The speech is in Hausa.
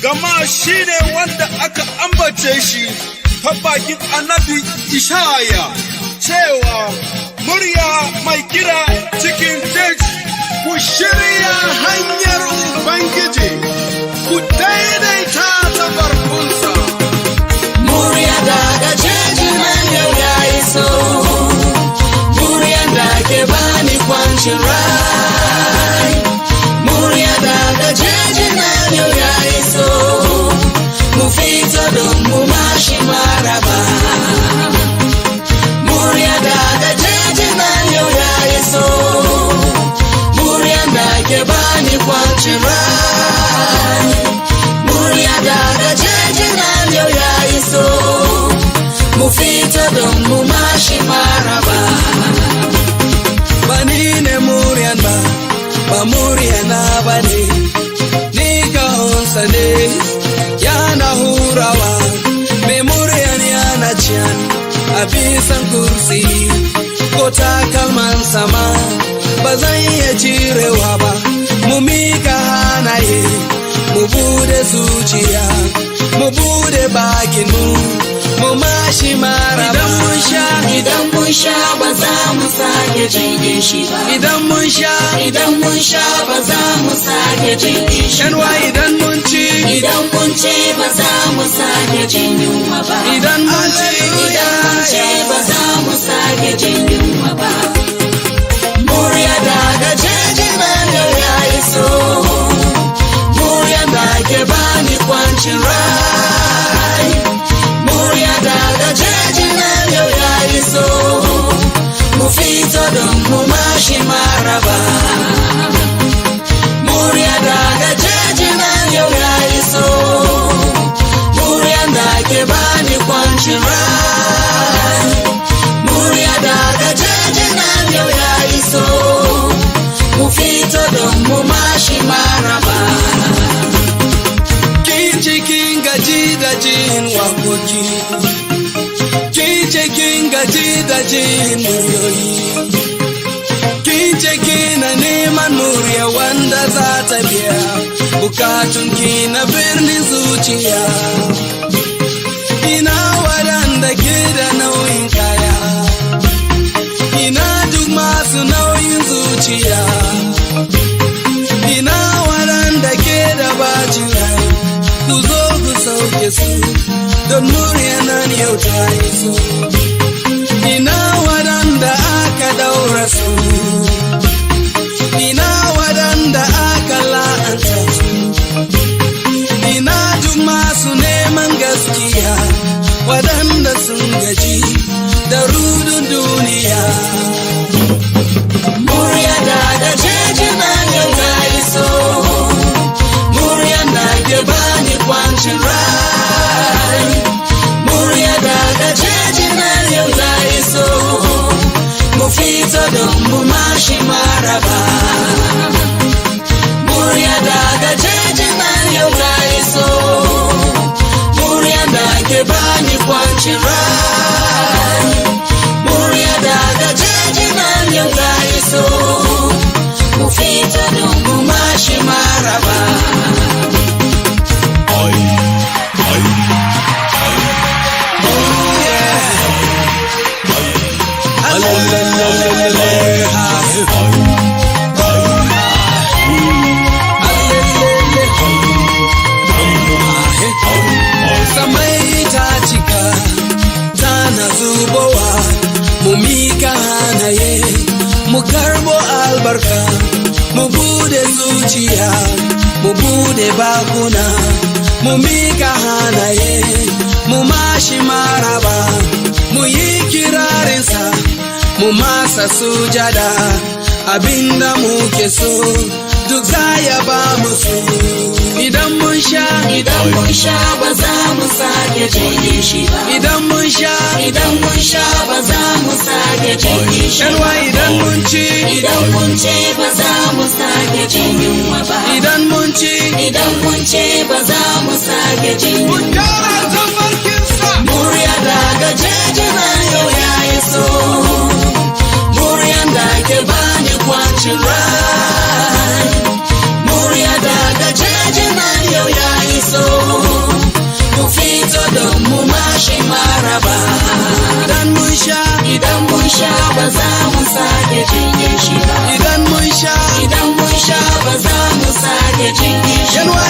gama shi ne wanda aka ambace shi ta bakin annabi Ishaya cewa murya mai kira cikin jeji, ku shirya hanyar Ubangiji, ku daidaita tafarkunsa. Murya daga jeji nan yau ya iso, muryan da ke bani kwancin rai. Murya daga jeji nan yau ya iso, mu fito don mu mashi maraba. Murya daga jeji nan yau ya iso, muryan da ke bani kwancin rai. Murya daga jeji nan yau ya iso, mu fito don mu mashi maraba. Bani ne muryan ba murya na bane, ni kahonsa ne yana hurawa, mai muryan yana ciyan a bisan kursi, ko takalman sama ba zan iya cirewa ba. Mu mika hanaye, mu bude zuciya, mu bude bakinmu, mu mashi maraba. Idan mun sha ba za mu sake jin shi ba. Idan mun sha ba za mu sake jin shi ba. Idan mun ci ba za mu sake jin yunwa ba. Idan mun ci ba za mu sake jin yunwa ba. Murya daga jeji nan yau ya iso, murya da ke bani kwancin rai. Murya daga jeji nan yau ya iso, mu fito don mu mashi maraba. Murya daga jeji nan yau ya iso, murya da ke bani kwancin rai. Murya daga jeji nan yau ya iso, mu fito don mu mashi maraba. kin cikin gaji da jin wakoki, kin cikin gaji da jin muryoyi, kin cikin na neman murya wanda za ta biya bukatunki na birnin zuciya. Ina waɗanda ke da nauyin kaya, ina duk masu nauyin zuciya, ina waɗanda ke da bacin rai, ku zo ku sauke su don murya nan yau ta iso. Ina waɗanda aka daura su, ina waɗanda aka la'anta su, ina duk masu neman gaskiya waɗanda sun gaji da rudun duniya. Murya daga jeji nan yau ya iso, murya da ke bani kwancin rai. Murya daga jeji nan yau ya iso, mu fito don mu mashi maraba. Murya daga jeji nan yau ya iso, murya da ke bani kwancin rai. Murya daga jeji nan yau ya iso, mu fito don mu mashi maraba. Samai ta cika tana zubowa, mu mika hanaye, mu karbo albarka, mu bude zuciya, mu bude bakuna, mu mika hanaye, mu mashi maraba, mu yi kirarinsa, mu masa sujada, abinda muke so duk za ya ba mu su. Idan mun sha ba za mu sake jin shi ba. Idan mun sha ba za mu sake jin shi ba. Idan mun ci ba za mu sake jin yunwa ba. Idan mun ci ba za mu sake jin yunwa ba. Murya daga jeji nan yau ya iso, muryan da ke bani kwancin rai. Murya daga jeji nan yau ya iso, sake jin kishi. January